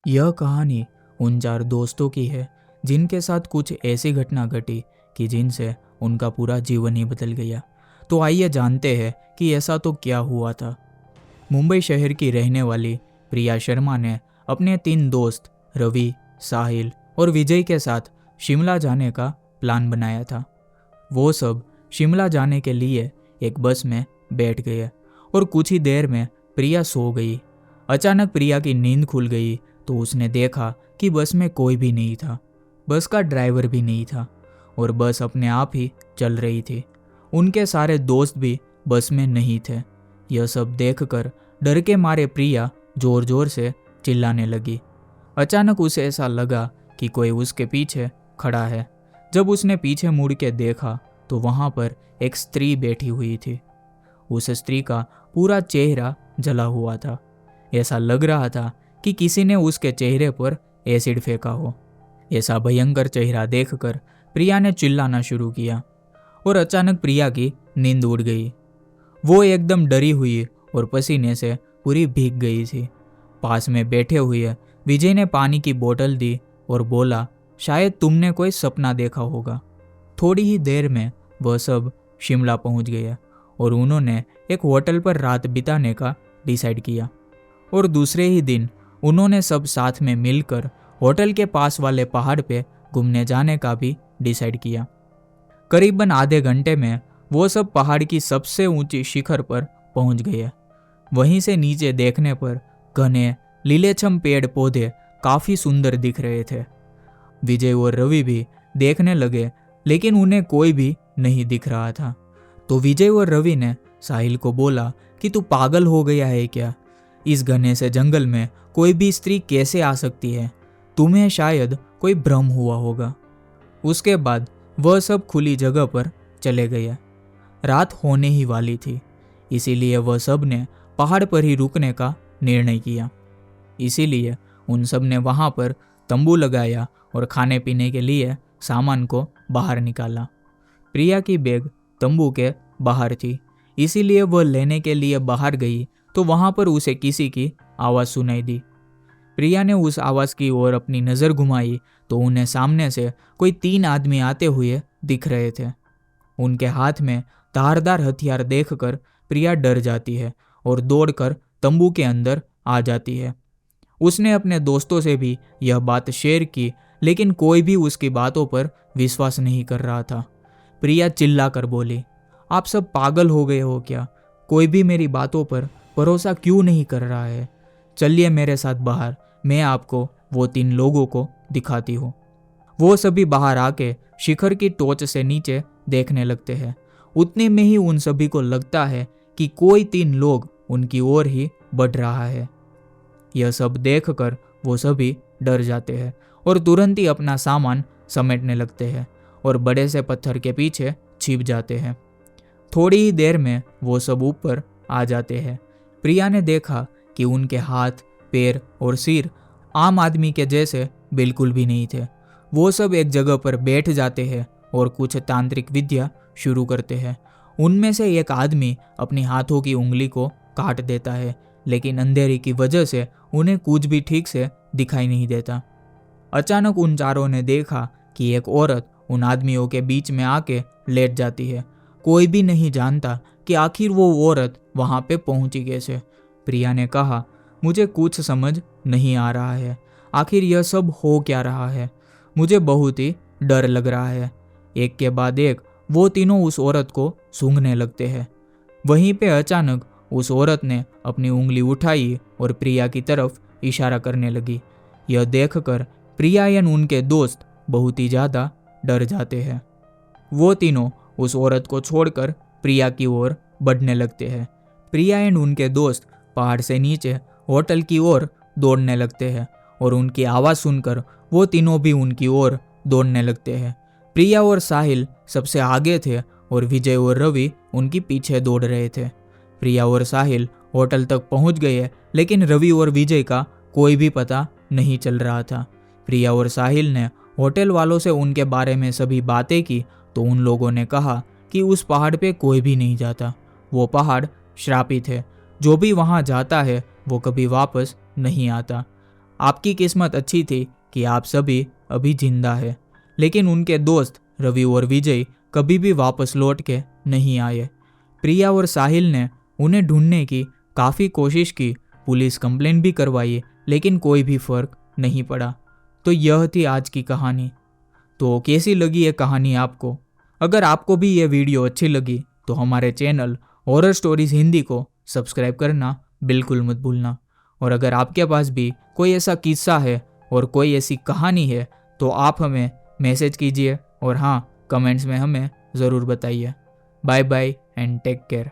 यह कहानी उन 4 दोस्तों की है जिनके साथ कुछ ऐसी घटना घटी कि जिनसे उनका पूरा जीवन ही बदल गया। तो आइए जानते हैं कि ऐसा तो क्या हुआ था। मुंबई शहर की रहने वाली प्रिया शर्मा ने अपने 3 दोस्त रवि, साहिल और विजय के साथ शिमला जाने का प्लान बनाया था। वो सब शिमला जाने के लिए एक बस में बैठ गए और कुछ ही देर में प्रिया सो गई। अचानक प्रिया की नींद खुल गई तो उसने देखा कि बस में कोई भी नहीं था, बस का ड्राइवर भी नहीं था और बस अपने आप ही चल रही थी। उनके सारे दोस्त भी बस में नहीं थे। यह सब देखकर डर के मारे प्रिया जोर जोर से चिल्लाने लगी। अचानक उसे ऐसा लगा कि कोई उसके पीछे खड़ा है। जब उसने पीछे मुड़ के देखा तो वहां पर एक स्त्री बैठी हुई थी। उस स्त्री का पूरा चेहरा जला हुआ था। ऐसा लग रहा था कि किसी ने उसके चेहरे पर एसिड फेंका हो। ऐसा भयंकर चेहरा देखकर प्रिया ने चिल्लाना शुरू किया और अचानक प्रिया की नींद उड़ गई। वो एकदम डरी हुई और पसीने से पूरी भीग गई थी। पास में बैठे हुए विजय ने पानी की बोतल दी और बोला, शायद तुमने कोई सपना देखा होगा। थोड़ी ही देर में वह सब शिमला पहुंच गए और उन्होंने एक होटल पर रात बिताने का डिसाइड किया और दूसरे ही दिन उन्होंने सब साथ में मिलकर होटल के पास वाले पहाड़ पे घूमने जाने का भी डिसाइड किया। करीबन आधे घंटे में वो सब पहाड़ की सबसे ऊंची शिखर पर पहुंच गए। वहीं से नीचे देखने पर घने लीलेछम पेड़ पौधे काफी सुंदर दिख रहे थे। विजय और रवि भी देखने लगे लेकिन उन्हें कोई भी नहीं दिख रहा था। तो विजय और रवि ने साहिल को बोला कि तू पागल हो गया है क्या? इस घने से जंगल में कोई भी स्त्री कैसे आ सकती है? तुम्हें शायद कोई भ्रम हुआ होगा। उसके बाद वह सब खुली जगह पर चले गए। रात होने ही वाली थी, इसीलिए वह सब ने पहाड़ पर ही रुकने का निर्णय किया। इसीलिए उन सब ने वहां पर तंबू लगाया और खाने पीने के लिए सामान को बाहर निकाला। प्रिया की बैग तंबू के बाहर थी, इसीलिए वह लेने के लिए बाहर गई तो वहां पर उसे किसी की आवाज़ सुनाई दी। प्रिया ने उस आवाज़ की ओर अपनी नज़र घुमाई तो उन्हें सामने से कोई 3 आदमी आते हुए दिख रहे थे। उनके हाथ में धारदार हथियार देखकर प्रिया डर जाती है और दौड़कर तंबू के अंदर आ जाती है। उसने अपने दोस्तों से भी यह बात शेयर की लेकिन कोई भी उसकी बातों पर विश्वास नहीं कर रहा था। प्रिया चिल्लाकर बोली, आप सब पागल हो गए हो क्या? कोई भी मेरी बातों पर भरोसा क्यों नहीं कर रहा है? चलिए मेरे साथ बाहर, मैं आपको वो 3 लोगों को दिखाती हूँ। वो सभी बाहर आके शिखर की टॉर्च से नीचे देखने लगते हैं। उतने में ही उन सभी को लगता है कि कोई 3 लोग उनकी ओर ही बढ़ रहा है। यह सब देखकर वो सभी डर जाते हैं और तुरंत ही अपना सामान समेटने लगते हैं और बड़े से पत्थर के पीछे छिप जाते हैं। थोड़ी ही देर में वो सब ऊपर आ जाते हैं। प्रिया ने देखा कि उनके हाथ, पैर और सिर आम आदमी के जैसे बिल्कुल भी नहीं थे। वो सब एक जगह पर बैठ जाते हैं और कुछ तांत्रिक विद्या शुरू करते हैं। उनमें से एक आदमी अपनी हाथों की उंगली को काट देता है लेकिन अंधेरे की वजह से उन्हें कुछ भी ठीक से दिखाई नहीं देता। अचानक उन चारों ने देखा कि एक औरत उन आदमियों के बीच में आके लेट जाती है। कोई भी नहीं जानता कि आखिर वो औरत वहां पे पहुंची कैसे। प्रिया ने कहा, मुझे कुछ समझ नहीं आ रहा है, आखिर यह सब हो क्या रहा है? मुझे बहुत ही डर लग रहा है। एक के बाद एक वो तीनों उस औरत को सूंघने लगते हैं। वहीं पे अचानक उस औरत ने अपनी उंगली उठाई और प्रिया की तरफ इशारा करने लगी। यह देखकर प्रिया एवं उनके दोस्त बहुत ही ज़्यादा डर जाते हैं। वो तीनों उस औरत को छोड़कर प्रिया की ओर बढ़ने लगते हैं। प्रिया एंड उनके दोस्त पहाड़ से नीचे होटल की ओर दौड़ने लगते हैं और उनकी आवाज़ सुनकर वो तीनों भी उनकी ओर दौड़ने लगते हैं। प्रिया और साहिल सबसे आगे थे और विजय और रवि उनकी पीछे दौड़ रहे थे। प्रिया और साहिल होटल तक पहुंच गए लेकिन रवि और विजय का कोई भी पता नहीं चल रहा था। प्रिया और साहिल ने होटल वालों से उनके बारे में सभी बातें की तो उन लोगों ने कहा कि उस पहाड़ पे कोई भी नहीं जाता। वो पहाड़ श्रापित है, जो भी वहाँ जाता है वो कभी वापस नहीं आता। आपकी किस्मत अच्छी थी कि आप सभी अभी जिंदा है, लेकिन उनके दोस्त रवि और विजय कभी भी वापस लौट के नहीं आए। प्रिया और साहिल ने उन्हें ढूंढने की काफ़ी कोशिश की, पुलिस कंप्लेंट भी करवाई, लेकिन कोई भी फर्क नहीं पड़ा। तो यह थी आज की कहानी। तो कैसी लगी ये कहानी आपको? अगर आपको भी ये वीडियो अच्छी लगी तो हमारे चैनल हॉरर स्टोरीज हिंदी को सब्सक्राइब करना बिल्कुल मत भूलना। और अगर आपके पास भी कोई ऐसा किस्सा है और कोई ऐसी कहानी है तो आप हमें मैसेज कीजिए और हाँ, कमेंट्स में हमें ज़रूर बताइए। Bye bye and take care.